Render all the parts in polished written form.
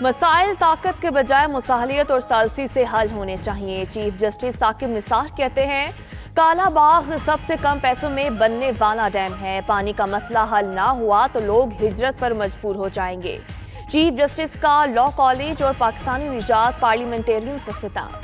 मसाइल ताकत के बजाय मुसाहलियत और सालसी से हल होने चाहिए। चीफ जस्टिस साकिब निसार कहते हैं, काला बाग सबसे कम पैसों में बनने वाला डैम है। पानी का मसला हल ना हुआ तो लोग हिजरत पर मजबूर हो जाएंगे। चीफ जस्टिस का लॉ कॉलेज और पाकिस्तानी निजात पार्लियामेंटेरियन से खिताब।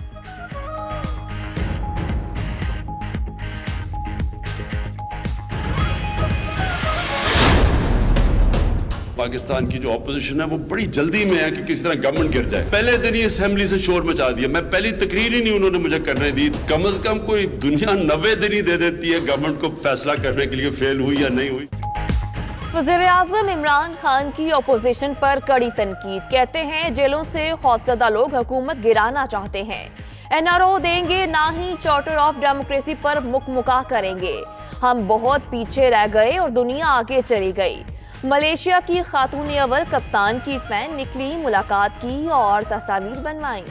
पाकिस्तान की जो ऑपोजिशन है वो बड़ी जल्दी में है कि किसी तरह गवर्नमेंट गिर जाए। पहले दिन ही असेंबली से शोर मचा दिया। मैं पहली तकरीर ही नहीं उन्होंने मुझे करने दी। कम से कम कोई दुनिया 90 दिन ही दे देती है गवर्नमेंट को फैसला करने के लिए फेल हुई या नहीं हुई। वज़ीर-ए-आज़म इमरान खान की अपोजिशन पर कड़ी तनकीद। कहते हैं, जेलों से खौफजदा लोग हुकूमत गिराना चाहते हैं। एनआरओ देंगे ना ही चार्टर ऑफ डेमोक्रेसी पर मुकमुका करेंगे। हम बहुत पीछे रह गए और दुनिया आगे चली गई। मलेशिया की खातून अव्वल कप्तान की फैन निकली, मुलाकात की और तस्वीर बनवाई।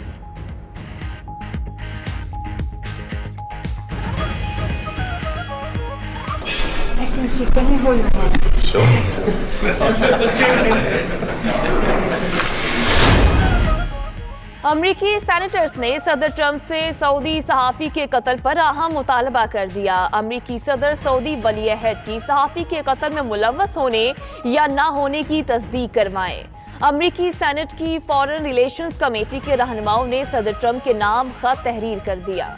अमरीकी सेनेटर्स ने सदर ट्रंप से सऊदी सहाफी के कत्ल पर अहम मुतालबा कर दिया। अमरीकी सदर सऊदी वली-ए-अहद की सहाफी के कत्ल में मुलव्वस होने या ना होने की तस्दीक करवाएं। अमरीकी सेनेट की फॉरेन रिलेशंस कमेटी के रहनुमाओं ने सदर ट्रंप के नाम खत तहरीर कर दिया।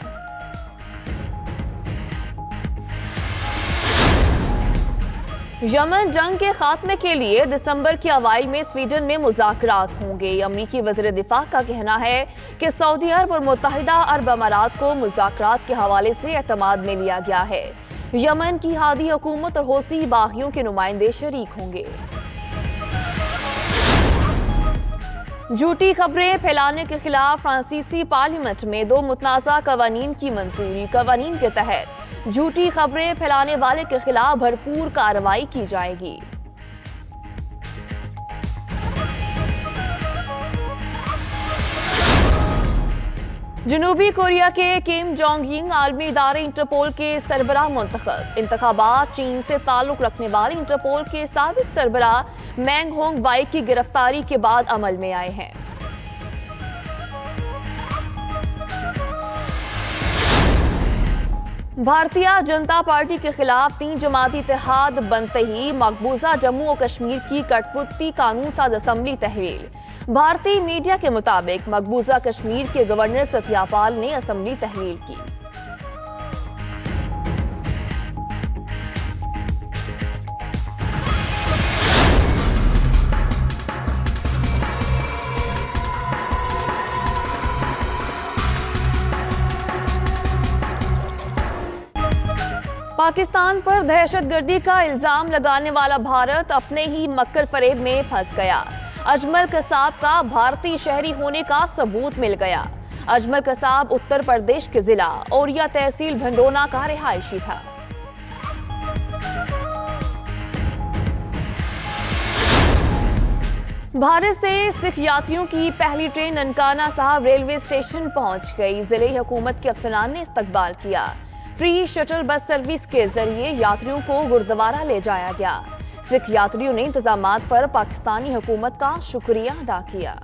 यमन जंग के खात्मे के लिए दिसंबर के अवाइल में स्वीडन में मुज़ाकरात होंगे। अमरीकी वज़ीर दिफा का कहना है कि सऊदी अरब और मुत्तहिदा अरब अमारात को मुज़ाकरात के हवाले से एतमाद में लिया गया है। यमन की हादी हुकूमत और हौसी बागियों के नुमाइंदे शरीक होंगे। झूठी खबरें फैलाने के खिलाफ फ्रांसीसी पार्लियामेंट में 2 मुतनाज़ा कवानीन की मंजूरी। कवानीन के तहत झूठी खबरें फैलाने वाले के खिलाफ भरपूर कार्रवाई की जाएगी। जनूबी कोरिया के किम जोंग यिंग आलमी इदारे इंटरपोल के सरबराह मुंतखब। इंतखाबात चीन से ताल्लुक रखने वाले इंटरपोल के साबिक सरबराह मैंग होंग वाई की गिरफ्तारी के बाद अमल में आए हैं। भारतीय जनता पार्टी के खिलाफ 3 जमाती इत्तेहाद बनते ही मकबूजा जम्मू और कश्मीर की कठपुतली कानून साज असम्बली तहरीर। भारतीय मीडिया के मुताबिक मकबूजा कश्मीर के गवर्नर सत्यापाल ने असम्बली तहरीर की। पाकिस्तान पर दहशतगर्दी का इल्जाम लगाने वाला भारत अपने ही मक्कर फरेब में फंस गया। अजमल कसाब का भारतीय शहरी होने का सबूत मिल गया। अजमल कसाब उत्तर प्रदेश के जिला औरिया तहसील भंडोना का रिहायशी था। भारत से सिख यात्रियों की पहली ट्रेन ननकाना साहब रेलवे स्टेशन पहुंच गई। जिले हुकूमत के अफसरान ने इस्तकबाल किया। फ्री शटल बस सर्विस के जरिए यात्रियों को गुरुद्वारा ले जाया गया। सिख यात्रियों ने इंतजामात पर पाकिस्तानी हुकूमत का शुक्रिया अदा किया।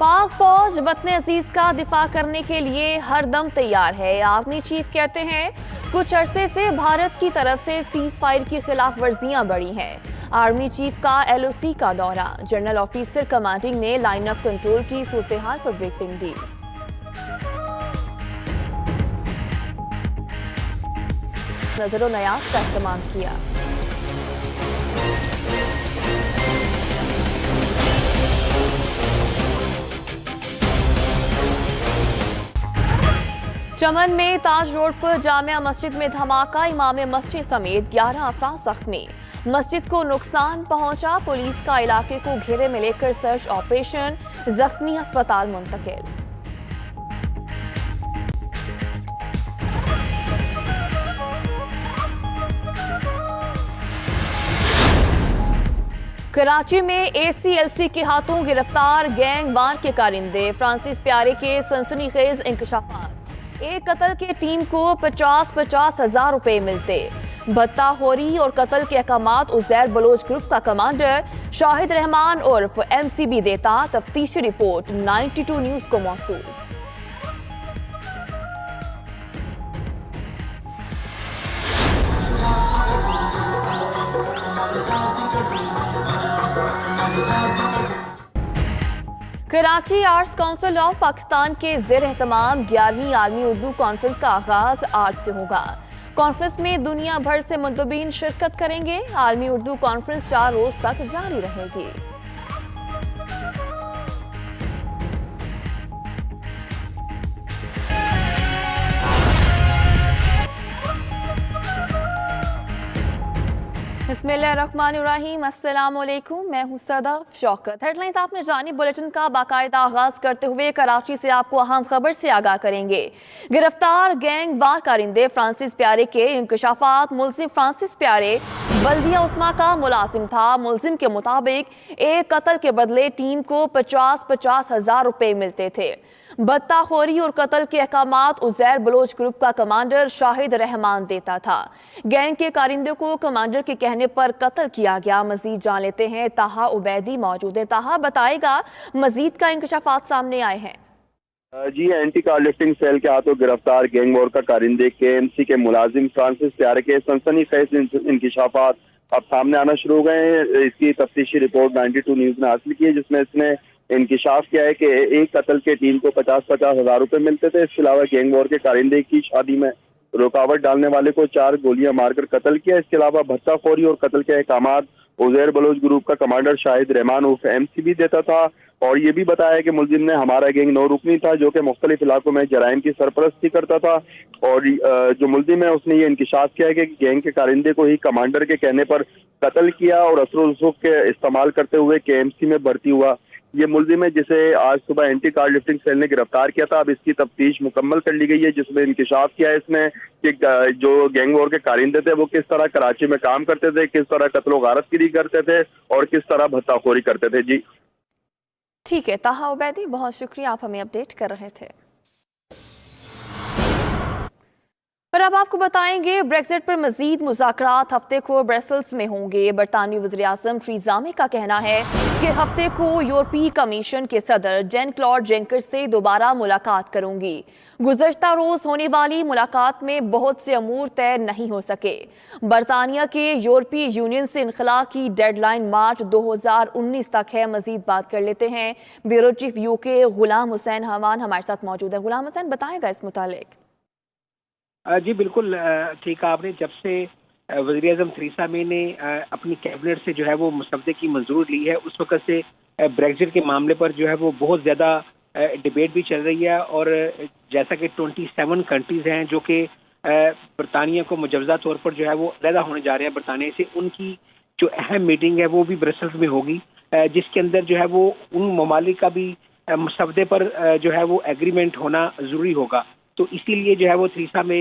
पाक फौज वतन अजीज का दिफा करने के लिए हर दम तैयार है। आर्मी चीफ कहते हैं, कुछ अरसे से भारत की तरफ से सीज फायर की खिलाफ वर्जियां बढ़ी हैं। आर्मी चीफ का LOC का दौरा। जनरल ऑफिसर कमांडिंग ने लाइन ऑफ कंट्रोल की सूरत-ए-हाल पर ब्रीफिंग दी। नजरो नयाज का इस्तेमाल किया। चमन में ताज रोड पर जामिया मस्जिद में धमाका। इमाम मस्जिद समेत 11 अफराद जख्मी। मस्जिद को नुकसान पहुंचा। पुलिस का इलाके को घेरे में लेकर सर्च ऑपरेशन। जख्मी अस्पताल मुंतकिल। कराची में ACLC के हाथों गिरफ्तार गैंग वार के कारिंदे, फ्रांसिस प्यारे के सनसनीखेज इंकशाफात। एक कत्ल के टीम को 50-50 हजार रुपए मिलते। भत्ताखोरी और कत्ल के अहकामात उजैर बलोच ग्रुप का कमांडर शाहिद रहमान उर्फ MCB देता। तफ्तीशी रिपोर्ट 92 न्यूज को मौसूल। Karachi arts council of Pakistan के ज़ेर एहतमाम 11वीं आलमी उर्दू कॉन्फ्रेंस का आगाज आज से होगा। कॉन्फ्रेंस में दुनिया भर से मुंतज़िमीन शिरकत करेंगे। आलमी उर्दू कॉन्फ्रेंस 4 रोज तक जारी रहेगी। बिस्मिल्लाहिर्रहमानिर्रहीम, अस्सलामुअलैकुम। मैं हूं सदफ शौकत। हेडलाइंस आपने जानी। बुलेटिन का बाकायदा आगाज करते हुए कराची से आपको अहम खबर से आगाह करेंगे। गिरफ्तार गैंग वार कारिंदे फ्रांसिस प्यारे के इंकशाफात। मुलजिम फ्रांसिस प्यारे बल्दिया उस्मा का मुलाजिम था। मुलजिम के मुताबिक एक कत्ल के बदले टीम को 50-50 हजार रुपए मिलते थे। भत्ताखोरी और कत्ल के अहकामात उजैर बलोच ग्रुप का कमांडर शाहिद रहमान देता था। गैंग के कारिंदे को कमांडर के कहने पर कत्ल किया गया। मजीद जान लेते हैं। ताहा उबैदी मौजूद है। ताहा बताएगा मजीद का इंकशाफात सामने आए हैं। जी, एंटी कार लिफ्टिंग सेल के हाथों गिरफ्तार गैंग वॉर का कारिंदे KMC के मुलाजिम फ्रांसिस प्यारे के सनसनीखेज इंकशाफात अब सामने आना शुरू हो गए हैं। इसकी तफ्तीशी रिपोर्ट 92 न्यूज ने हासिल की है, जिसमें इसने इंकशाफ किया है कि एक कत्ल के टीम को 50-50 हजार रुपए मिलते थे। इसके अलावा गैंग वॉर के कारिंदे की शादी में रुकावट डालने वाले को 4 गोलियां मारकर कत्ल किया। इसके अलावा भत्ताखोरी और कत्ल के अहकामात उजैर बलोच ग्रुप का कमांडर शाहिद रहमान उर्फ MCB देता था। और ये भी बताया कि मुलजिम ने हमारा गैंग 9 रुकनी था, जो कि मुख्तलिफ इलाकों में जराइम की सरपरस्ती करता था। और जो मुलजिम है उसने ये इंकशाफ किया है कि गैंग के कारिंदे को ही कमांडर के कहने पर कत्ल किया और असर रसूख के इस्तेमाल करते हुए KMC में भर्ती हुआ। ये मुलजिम है जिसे आज सुबह एंटी कार लिफ्टिंग सेल ने गिरफ्तार किया था। अब इसकी तफ्तीश मुकम्मल कर ली गई है, जिसमें इंकशाफ किया है इसने कि जो गैंग वॉर के कारिंदे थे वो किस तरह कराची में काम करते थे, किस तरह कत्ल गारतगिरी करते थे और किस तरह भत्ताखोरी करते थे। जी ठीक है ताहा उबैदी, बहुत शुक्रिया, आप हमें अपडेट कर रहे थे। पर अब आपको बताएंगे ब्रेक्जिट पर मजीद मुज़ाकरात हफ्ते को ब्रसल्स में होंगे। बरतानवी वज़ीर आज़म थेरेसा मे का कहना है कि हफ्ते को यूरोपीय कमीशन के सदर जेन क्लॉड जंकर से दोबारा मुलाकात करूंगी। गुज़श्ता रोज होने वाली मुलाकात में बहुत से अमूर तय नहीं हो सके। बरतानिया के यूरोपीय यूनियन से इनखला की डेडलाइन मार्च 2019 तक है। मजीद बात कर लेते हैं। Bureau chief UK Ghulam Hussain हवान हमारे साथ मौजूद है। गुलाम हुसैन बताएगा इस मुतालिक। जी बिल्कुल ठीक है आपने। जब से वज़ीर आज़म थेरेसा मे ने अपनी कैबिनेट से जो है वो मसवदे की मंजूरी ली है, उस वक्त से ब्रेक्जिट के मामले पर जो है वो बहुत ज़्यादा डिबेट भी चल रही है। और जैसा कि 27 कंट्रीज़ हैं जो कि बरतानिया को मुजवज़ा तौर पर जो है वो अलहदा होने जा रहे हैं बरतानिया से, उनकी जो अहम मीटिंग है वो भी ब्रसल्स में होगी, जिसके अंदर जो है वो उन ममालिक का भी मसवदे पर जो है वो एग्रीमेंट होना ज़रूरी होगा। तो इसीलिए जो है वो थेरेसा मे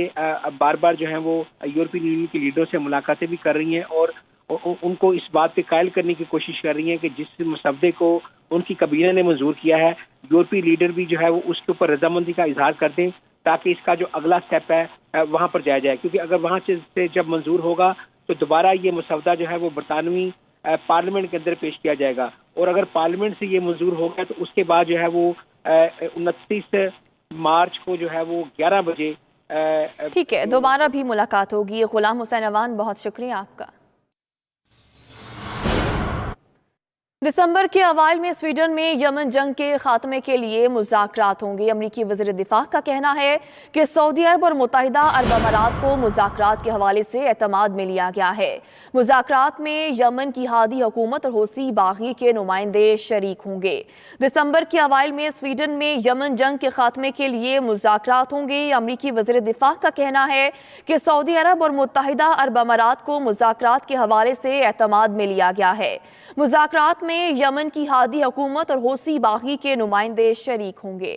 बार बार जो है वो यूरोपीय यूनियन के लीडरों से मुलाकातें भी कर रही हैं और उनको इस बात पे कायल करने की कोशिश कर रही हैं कि जिस मसवदे को उनकी काबीना ने मंजूर किया है, यूरोपीय लीडर भी जो है वो उसके ऊपर रजामंदी का इजहार कर दें, ताकि इसका जो अगला स्टेप है वहाँ पर जाया जाए। क्योंकि अगर वहाँ से जब मंजूर होगा तो दोबारा ये मसवदा जो है वो बरतानवी पार्लियामेंट के अंदर पेश किया जाएगा। और अगर पार्लियामेंट से ये मंजूर हो गया तो उसके बाद जो है वो 29 मार्च को जो है वो 11 बजे ठीक है दोबारा भी मुलाकात होगी। गुलाम हुसैन अवान, बहुत शुक्रिया आपका। दिसंबर के अवाइल में स्वीडन में यमन जंग के खात्मे के लिए मुज़ाकरात होंगे। अमरीकी वज़ीर दिफा का कहना है कि सऊदी अरब और मुत्तहिदा अरब अमारात को मुज़ाकरात के हवाले से एतमाद में लिया गया है। मुज़ाकरात में यमन की हादी हुकूमत और हौसी बागी के नुमाइंदे शरीक होंगे। दिसंबर के अवाइल में स्वीडन में यमन जंग के खात्मे के लिए मुज़ाकरात होंगे। अमरीकी वज़ीर दिफा का कहना है कि सऊदी अरब और मुत्तहिदा अरब अमारात को मुज़ाकरात के हवाले से एतमाद में लिया गया है। मुज़ाकरात में यमन की हादी हुकूमत और हौसी बागी के नुमाइंदे शरीक होंगे।